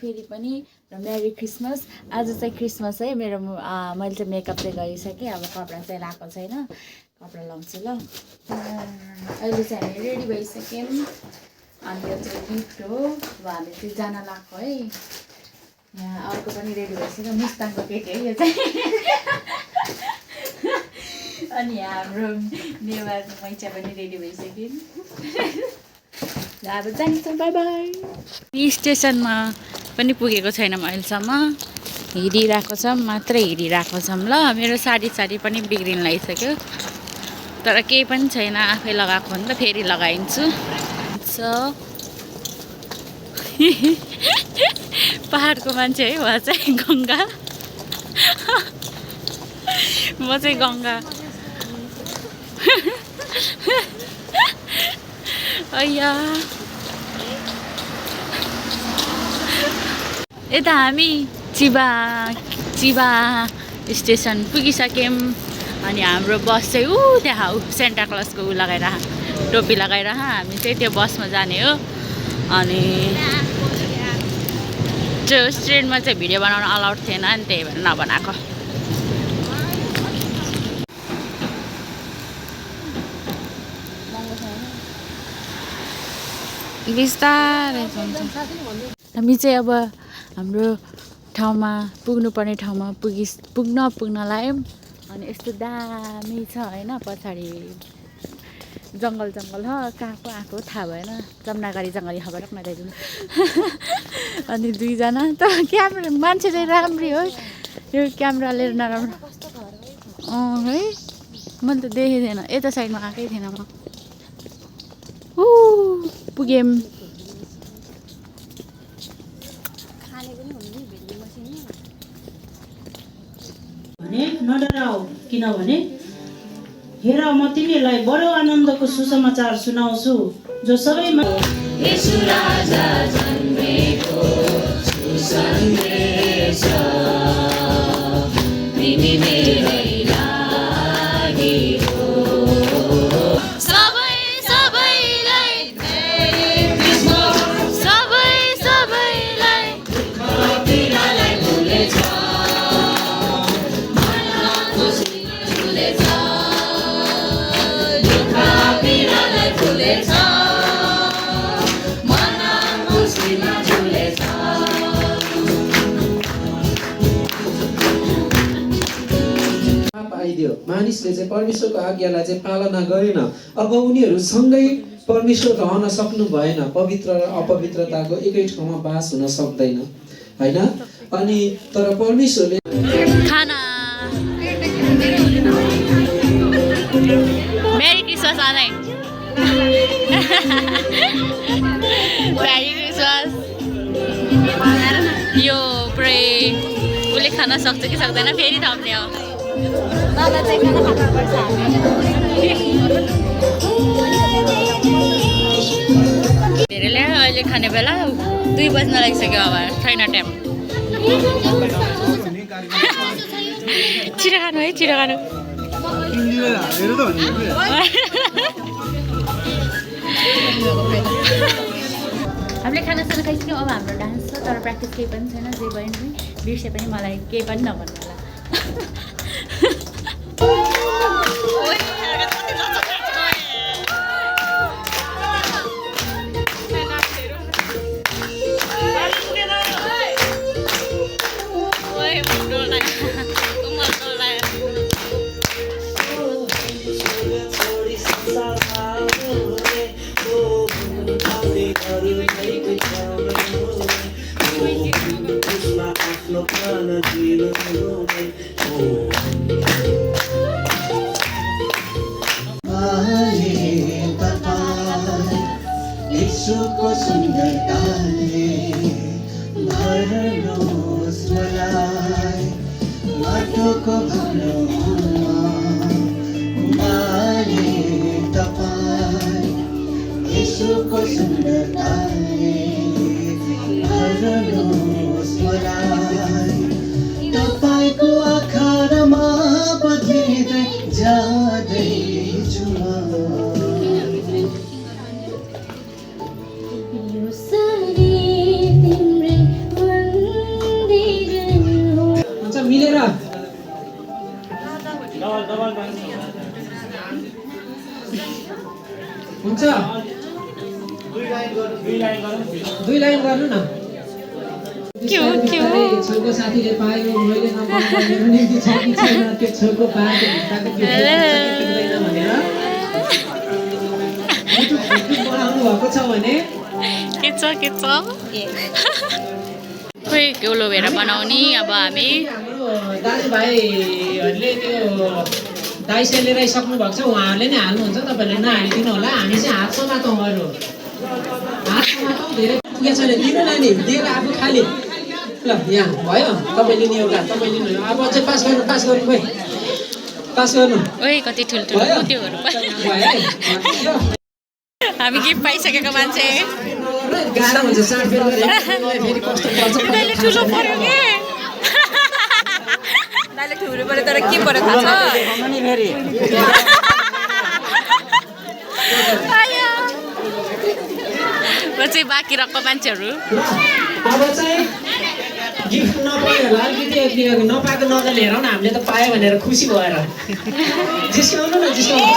फेरि पनि र मेरी क्रिसमस। आज चाहिँ क्रिसमस है मेरो मैले चाहिँ मेकअप चाहिँ गरिसकेँ अब कपडा चाहिँ लगाएको छैन कपडा लाउँछु ल अहिले चाहिँ हामी रेडी भइसक्यौँ अनि यो चाहिँ गिफ्ट हो अब हामी चाहिँ जान लाग्छ है यहाँ अर्को पनि रेडी भइसक्यो मुस्ताङको केक है यो चाहिँ अनि हाम्रो नेवार मैचा पनि रेडी भइसक्यो अब जान्छौँ बाई बाई स्टेसनमा पनि पुगेको छैनौँ अहिलेसम्म हिँडिरहेको छौँ मात्रै हिँडिरहेको छौँ ल मेरो साडी पनि बिग्रिन लागिसक्यो तर केही पनि छैन आफै लगाएको हो नि त फेरि लगाइन्छु पहाडको मान्छे है उहाँ चाहिँ गङ्गा म चाहिँ गङ्गा अय्या यता हामी चिबा स्टेसन पुगिसक्यौँ अनि हाम्रो बस चाहिँ त्यहाँ सेन्टा क्लजको लगाएर टोपी लगाएर हामी चाहिँ त्यो बसमा जाने हो अनि त्यो ट्रेनमा चाहिँ भिडियो बनाउन अलाउड थिएन नि त्यही भएर नबनाएको बिस्तारै हामी चाहिँ अब हाम्रो ठाउँमा पुग्नुपर्ने ठाउँमा पुग्न लाग्यौँ अनि यस्तो दामी छ होइन पछाडि जङ्गल छ कहाँको आएको थाहा भएन जमनागढी जङ्गली खबर नदिनु अनि दुईजना त क्यामेरा मान्छे चाहिँ राम्रै हो यो क्यामेराले नराम्रो है मैले त देखेको थिएन यता साइडमा आएकै थिएन म पुग्यौँ भने नडराऊ किनभने हेर म तिमीलाई बडो आनन्दको सुसमाचार सुनाउँछु जो सबैमा येशू राजा जन्मेको सुसन्देश तिमी मेरै लागि हो सबैलाई दुःख पीडालाई भुलेछ मानिसले चाहिँ परमेश्वरको आज्ञालाई चाहिँ पालना गरेन अब उनीहरू सँगै परमेश्वर रहन सक्नु भएन पवित्र र अपवित्रताको एकै ठाउँमा बास हुन सक्दैन हैन अनि तर परमेश्वरले खाना मेरी क्रिसमस आनै मेरी क्रिसमस यो पुरै उसले खान सक्छ कि सक्दैन फेरि थप्ने हो धेरैले अहिले खाने बेला 2 बज्न लागिसक्यो अब छैन टाइम छिटो खानु है छिटो खानु हामीले खानासाना खाइसक्यौँ अब हाम्रो डान्स छ तर प्र्याक्टिस केही पनि छैन जे भयो नि बिर्से पनि मलाई केही पनि नभन्नु होला यसुको सुन्दरताले भर्नुहोस् मलाई माटोको भालो उमाले तपाईँ यसुको सुन्दरताले भर्नुहोस् मलाई तपाईँको आँखामा बदलिँदै जाँदैछु म यो शरीर तिम्रै छेउको साथीले पायो मैले नपाएको मेरो निम्ति छ कि छैन त्यो छेउको पाएको भित्ताको त्यो भनेर बनाउनु भएको छ भने के छ खोइ एलोभेरा बनाउने अब हामी हाम्रो दाजुभाइहरूले त्यो दाइसे लिइसक्नु भएको छ उहाँहरूले नै हाल्नुहुन्छ तपाईँहरूले नहालिदिनु होला हामी चाहिँ हात समातौँ अरू हात समातौँ धेरै पुगेको छैन दिनु नानी दिएर आफू खाली ल यहाँ भयो तपाईँले नि एउटा तपाईँले नि अब चाहिँ पास गर्नु खोइ पास गर्नु ओइ कति ठुल्ठुलो त्योहरू भयो हामी गिफ्ट पाइसकेको मान्छे गाह्रो हुन्छ साँडफेर गरेर फेरि कस्तो पर्छ दाइले ठुलो पर्यो के दाइले ठुलो पर्यो तर के पर्यो थाहा छ म चाहिँ बाँकी रकम मान्छेहरू अब चाहिँ गिफ्ट नपाउनेहरूलाई अलिकति नपाएको नगर्ने हेरौँ न हामीले त पायो भनेर खुसी भएर जिस्काउनु न जिस्काउनु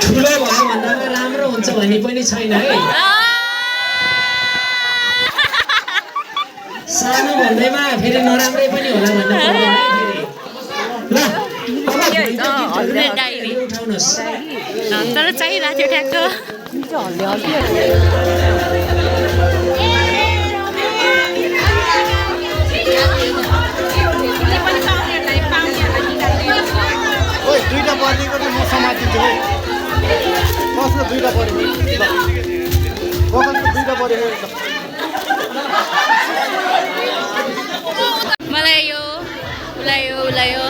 ठुलो भयो भन्दा राम्रो हुन्छ भन्ने पनि छैन है सानो भन्दैमा फेरि नराम्रै पनि होला भन्नु पर्दैन है फेरि ल उठाउनुहोस् तर चाहिरहेको थियो ठ्याक्क दुईटा पर्नेको त म समातिन्छु है कसको दुईटा पऱ्यो बगलको दुईटा पऱ्यो मलाई यो उलायो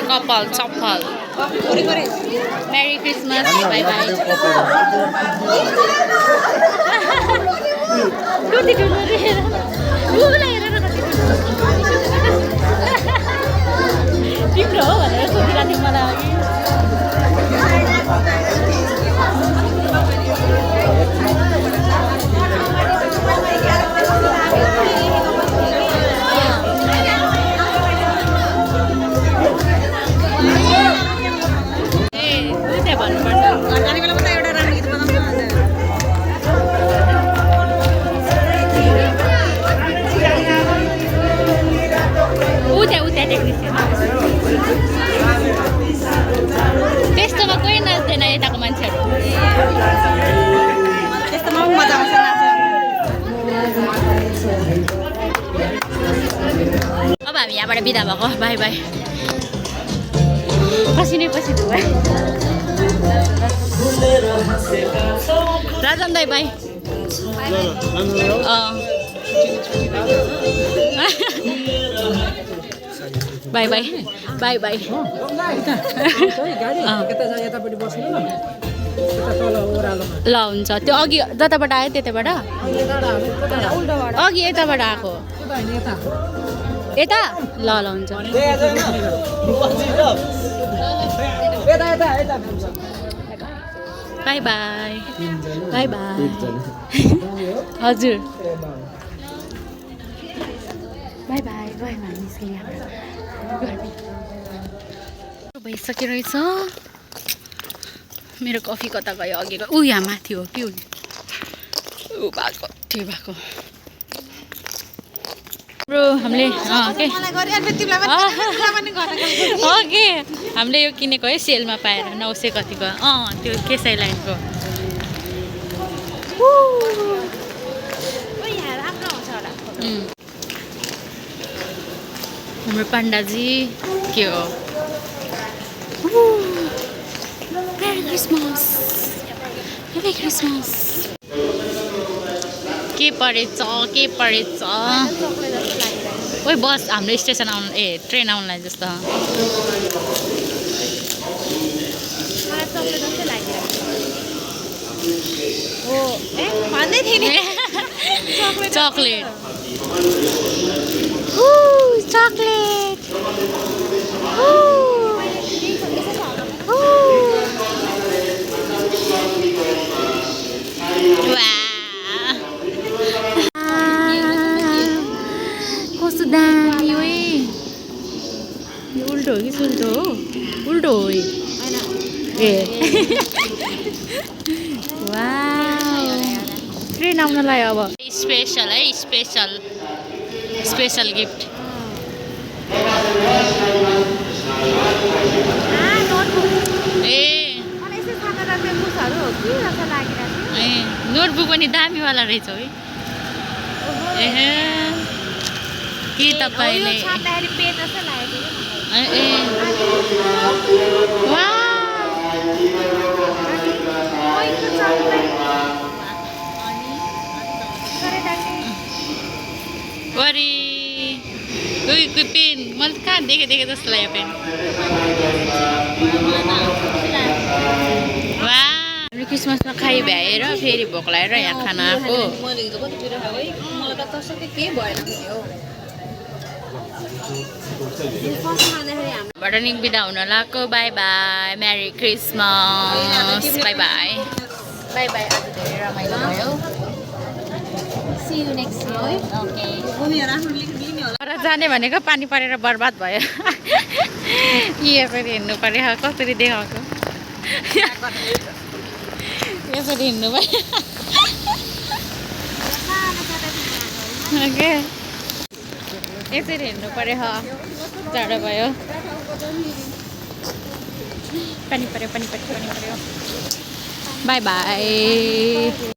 कपाल चप्पल मेरी क्रिसमस बाई बाई तिम्रो हो भनेर सोधिरहेको थियो मलाई त्यस्तोमा कोही नाच्दैन यताको मान्छेहरू त्यस्तोमा मजा आउँछ अब हामी यहाँबाट बिदा भएको बाई बाई पसिनै पछि धुवा राजन दाई by bye bye bye by ल हुन्छ त्यो अघि जताबाट आयो त्यताबाट अघि यताबाट आएको यता ल ल हुन्छ बाई बाई बाई बाई हजुर बाई बाई गयो निस्क्यो भइसक्यो रहेछ मेरो कफी कता गयो अघि ऊ यहाँ माथि हो के हो ऊ भएको त्यो भएको ब्रो हामीले के हामीले यो किनेको है सेलमा पाएर 900 कतिको त्यो केसै लाइनको हाम्रो पाण्डाजी के हो मेरी क्रिसमस के परेछ ओइ बस हाम्रो स्टेसन आउनु ट्रेन आउनुलाई जस्तो चकलेट ग्रिन आउनलाई अब स्पेसल है स्पेसल गिफ्ट ए नोटबुक पनि दामीवाला रहेछ है के तपाईँले वरी कोही पेन मैले कहाँ देखेँ जस्तो लाग्यो पेन वा क्रिसमसमा खाइ भ्याएर फेरि भोक लागेर यहाँ खाना आएको बटनिङ बिदा हुन लाग्यो bye bye merry Christmas bye bye bye bye आज धेरै रमाइलो भयो See you next year. Okay. तर जाने भनेको पानी परेर बर्बाद भयो यसरी हिँड्नु पर्यो कसरी देखाएको यसरी हिँड्नु भयो ओके यसरी हिँड्नु पर्यो जाडो भयो पानी पर्यो बाई बाई